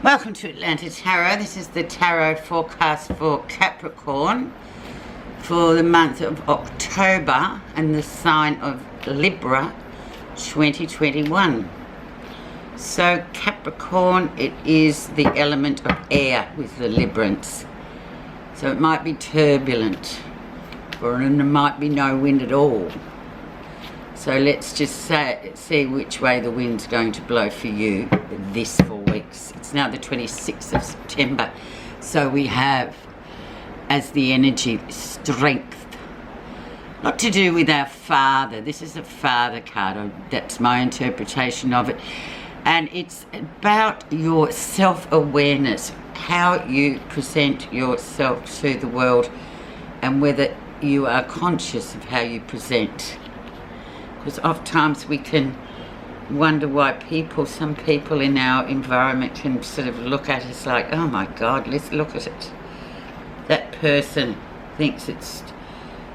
Welcome to Atlanta Tarot. This is the tarot forecast for Capricorn for the month of October and the sign of Libra 2021. So Capricorn, it is the element of air with the Librans. So it might be turbulent or there might be no wind at all. So let's just see which way the wind's going to blow for you this 4 weeks. It's now the 26th of September. So we have, as the energy, strength. Not to do with our father. This is a father card. That's my interpretation of it. And it's about your self-awareness, how you present yourself to the world and whether you are conscious of how you present. Because oftentimes we can wonder why some people in our environment can sort of look at us like, oh my God, let's look at it. That person thinks it's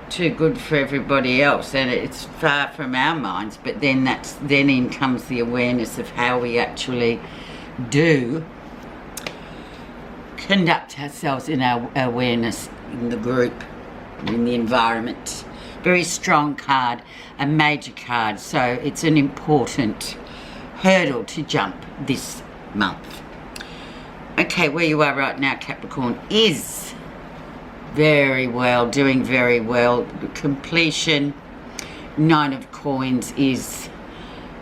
too good for everybody else and it's far from our minds, but then in comes the awareness of how we actually do conduct ourselves in our awareness in the group, in the environment. Very strong card, a major card, so it's an important hurdle to jump this month. Okay, where you are right now, Capricorn, is very well, doing very well. Completion, 9 of coins is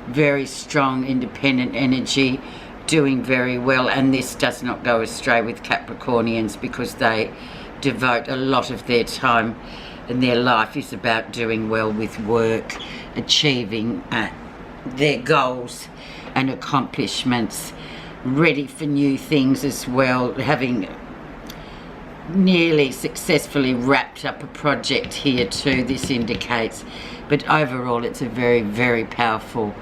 very strong, independent energy, doing very well, and this does not go astray with Capricornians because they devote a lot of their time and their life is about doing well with work, achieving their goals and accomplishments, ready for new things as well, having nearly successfully wrapped up a project here too, this indicates. But overall it's a very, very powerful,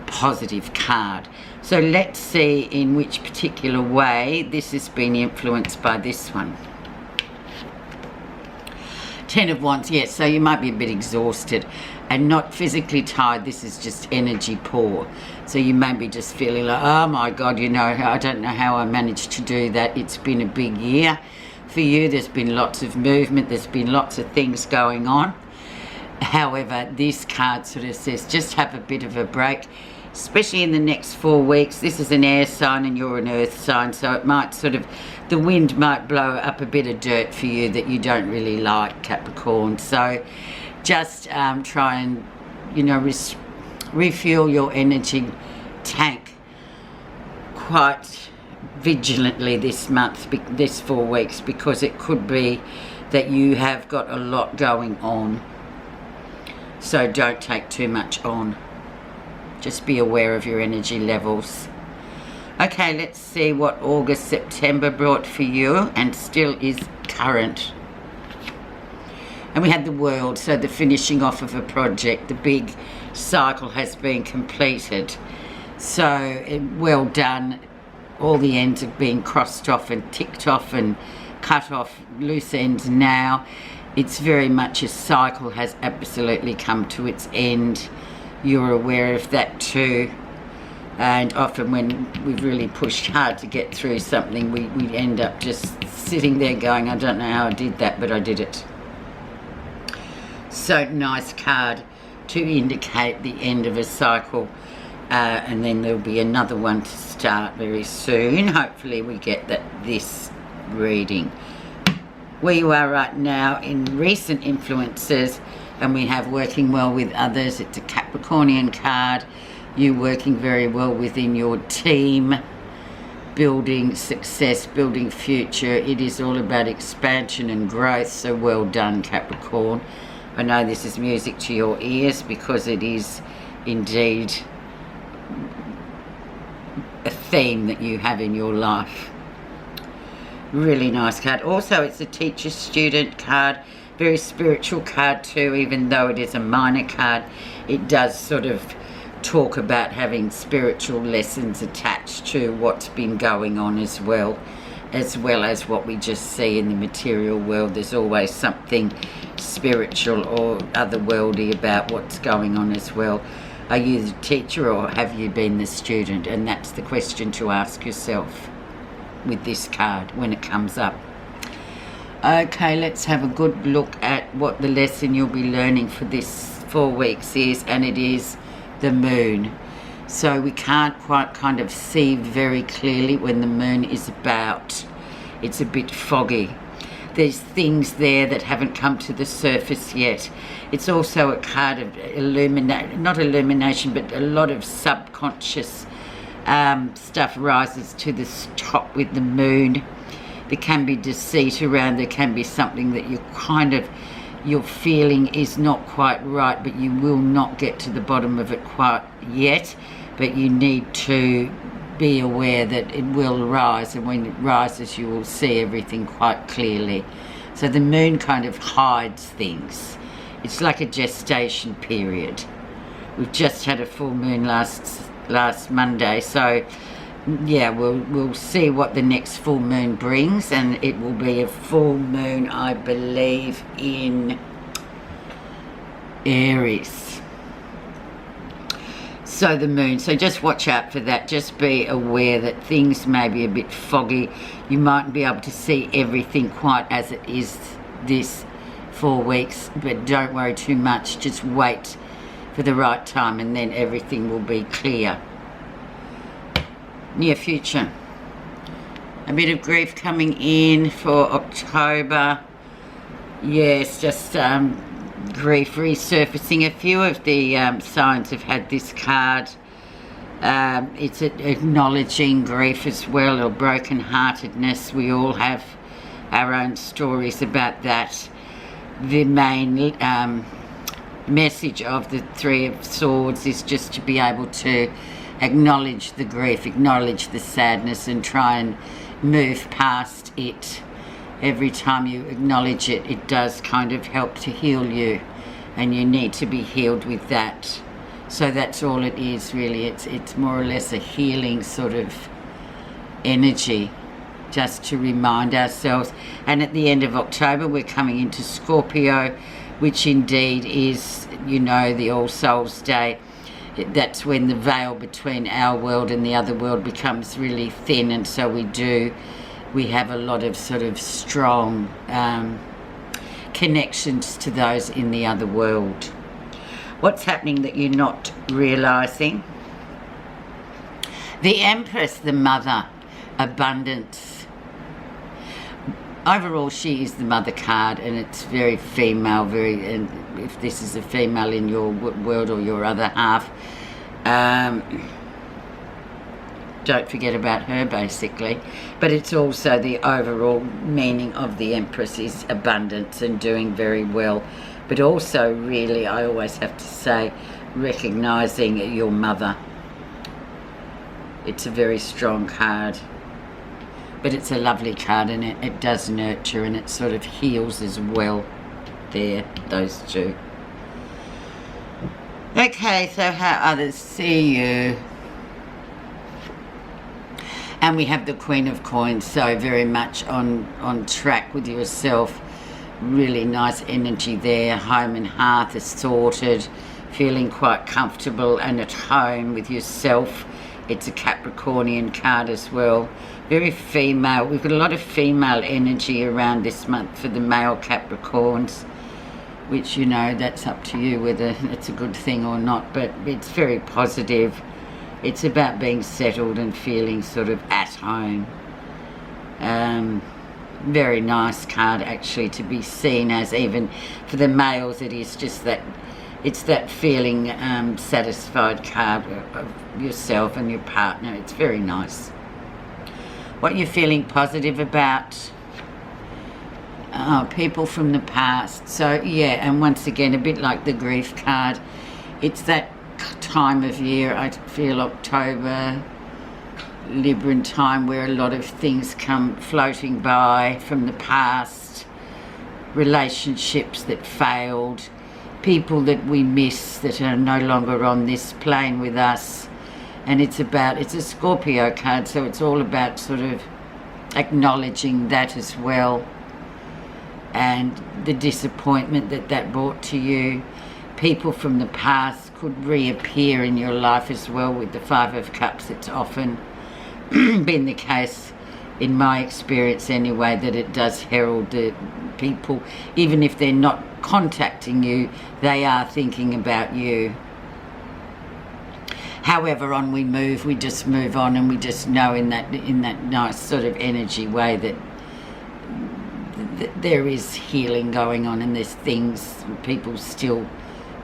positive card. So let's see in which particular way this has been influenced by this one. 10 of Wands, yes, so you might be a bit exhausted and not physically tired. This is just energy poor. So you may be just feeling like, oh my God, you know, I don't know how I managed to do that. It's been a big year for you. There's been lots of movement. There's been lots of things going on. However, this card sort of says just have a bit of a break, especially in the next 4 weeks. This is an air sign and you're an earth sign, so it might sort of, the wind might blow up a bit of dirt for you that you don't really like, Capricorn. So just try and, you know, refuel your energy tank quite vigilantly this month, this 4 weeks, because it could be that you have got a lot going on. So don't take too much on. Just be aware of your energy levels. Okay, let's see what August, September brought for you and still is current. And we had the World, so the finishing off of a project, the big cycle has been completed. So well done. All the ends have been crossed off and ticked off and cut off, loose ends now. It's very much a cycle has absolutely come to its end. You're aware of that too. And often when we've really pushed hard to get through something, we end up just sitting there going, I don't know how I did that, but I did it. So nice card to indicate the end of a cycle. And then there'll be another one to start very soon. Hopefully we get this reading. Where you are right now in recent influences, and we have working well with others. It's a Capricornian card. You working very well within your team, building success, building future. It is all about expansion and growth, so well done, Capricorn. I know this is music to your ears because it is indeed a theme that you have in your life. Really nice card. Also, it's a teacher-student card. Very spiritual card too, even though it is a minor card. It does sort of talk about having spiritual lessons attached to what's been going on as well as what we just see in the material world. There's always something spiritual or otherworldly about what's going on as well. Are you the teacher or have you been the student? And that's the question to ask yourself. with this card when it comes up. Okay, let's have a good look at what the lesson you'll be learning for this 4 weeks is, and it is the moon. So we can't quite kind of see very clearly when the moon is about. It's a bit foggy. There's things there that haven't come to the surface yet. It's also a card of not illumination, but a lot of subconscious stuff rises to the top with the moon. There can be deceit around, there can be something that you're feeling is not quite right, but you will not get to the bottom of it quite yet. But you need to be aware that it will rise, and when it rises you will see everything quite clearly. So the moon kind of hides things. It's like a gestation period. We've just had a full moon last Monday, so yeah, we'll see what the next full moon brings, and it will be a full moon, I believe, in Aries. So the moon, so just watch out for that. Just be aware that things may be a bit foggy. You mightn't be able to see everything quite as it is this 4 weeks, but don't worry too much. Just wait for the right time and then everything will be clear. Near future, a bit of grief coming in for October. Yes, just grief resurfacing. A few of the signs have had this card. It's acknowledging grief as well, or brokenheartedness. We all have our own stories about that. The main message of the Three of Swords is just to be able to acknowledge the grief, acknowledge the sadness, and try and move past it. Every time you acknowledge it, it does kind of help to heal you, and you need to be healed with that. So that's all it is, really. It's more or less a healing sort of energy, just to remind ourselves. And at the end of October we're coming into Scorpio, which indeed is, you know, the All Souls Day. That's when the veil between our world and the other world becomes really thin, and so we have a lot of sort of strong connections to those in the other world. What's happening that you're not realizing? The Empress, the mother, abundance. Overall, she is the mother card, and it's very female, and if this is a female in your world or your other half, don't forget about her, basically. But it's also the overall meaning of the Empress is abundance and doing very well, but also, really, I always have to say, recognizing your mother. It's a very strong card, but it's a lovely card, and it does nurture, and it sort of heals as well. There, those two. Okay, so how others see you. And we have the Queen of Coins, so very much on track with yourself. Really nice energy there. Home and hearth is sorted, feeling quite comfortable and at home with yourself. It's a Capricornian card as well. Very female. We've got a lot of female energy around this month for the male Capricorns, which, you know, that's up to you whether it's a good thing or not, but it's very positive. It's about being settled and feeling sort of at home. Very nice card, actually, to be seen as. Even for the males, it is just that, it's that feeling satisfied card of yourself and your partner. It's very nice. What you're feeling positive about? People from the past. So yeah, and once again, a bit like the grief card, it's that time of year, I feel, October, Libran time, where a lot of things come floating by from the past, relationships that failed, people that we miss that are no longer on this plane with us. And it's a Scorpio card, so it's all about sort of acknowledging that as well, and the disappointment that brought to you. People from the past could reappear in your life as well. With the Five of Cups, it's often been the case in my experience anyway, that it does herald the people, even if they're not contacting you, they are thinking about you. However on we move, we just move on, and we just know in that nice sort of energy way that there is healing going on, and there's things, people still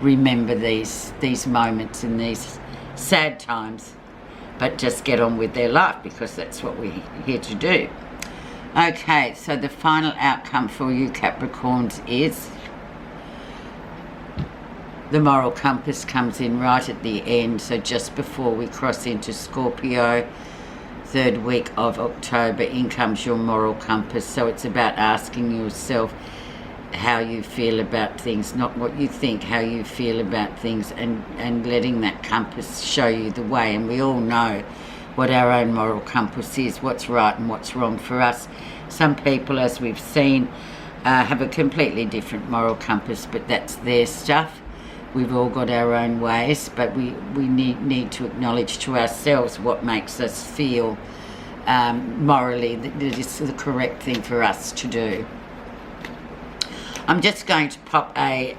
remember these moments and these sad times, but just get on with their life, because that's what we're here to do. Okay, so the final outcome for you Capricorns is the moral compass comes in right at the end, so just before we cross into Scorpio, 3rd week of October, in comes your moral compass. So it's about asking yourself how you feel about things, not what you think, how you feel about things, and letting that compass show you the way. And we all know what our own moral compass is, what's right and what's wrong for us. Some people, as we've seen, have a completely different moral compass, but that's their stuff. We've all got our own ways, but we need to acknowledge to ourselves what makes us feel morally that it is the correct thing for us to do. I'm just going to pop a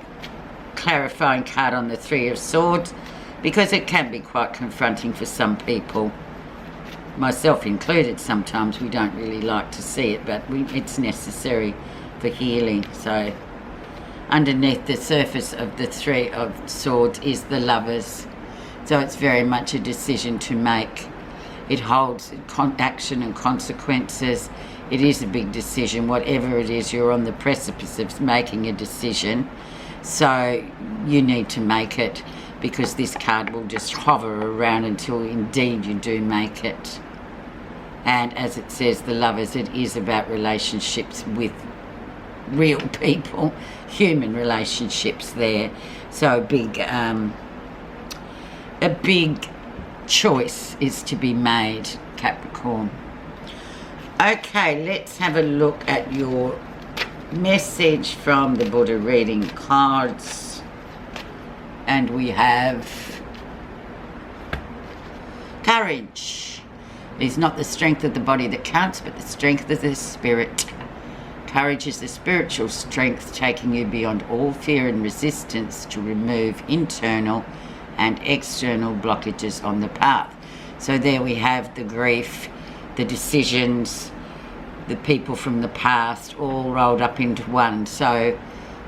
clarifying card on the 3 of Swords, because it can be quite confronting for some people, myself included. Sometimes we don't really like to see it, but it's necessary for healing. So underneath the surface of the 3 of Swords is the Lovers. So it's very much a decision to make. It holds action and consequences. It is a big decision. Whatever it is, you're on the precipice of making a decision. So you need to make it, because this card will just hover around until indeed you do make it. And as it says, the Lovers, it is about relationships with real people, human relationships there. So a big choice is to be made, Capricorn. Okay, let's have a look at your message from the Buddha reading cards. And we have courage. It is not the strength of the body that counts, but the strength of the spirit. Courage is the spiritual strength taking you beyond all fear and resistance to remove internal and external blockages on the path. So there we have the grief, the decisions, the people from the past, all rolled up into one. So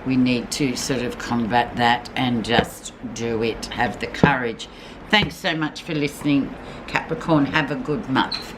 we need to sort of combat that and just do it, have the courage. Thanks so much for listening, Capricorn. Have a good month.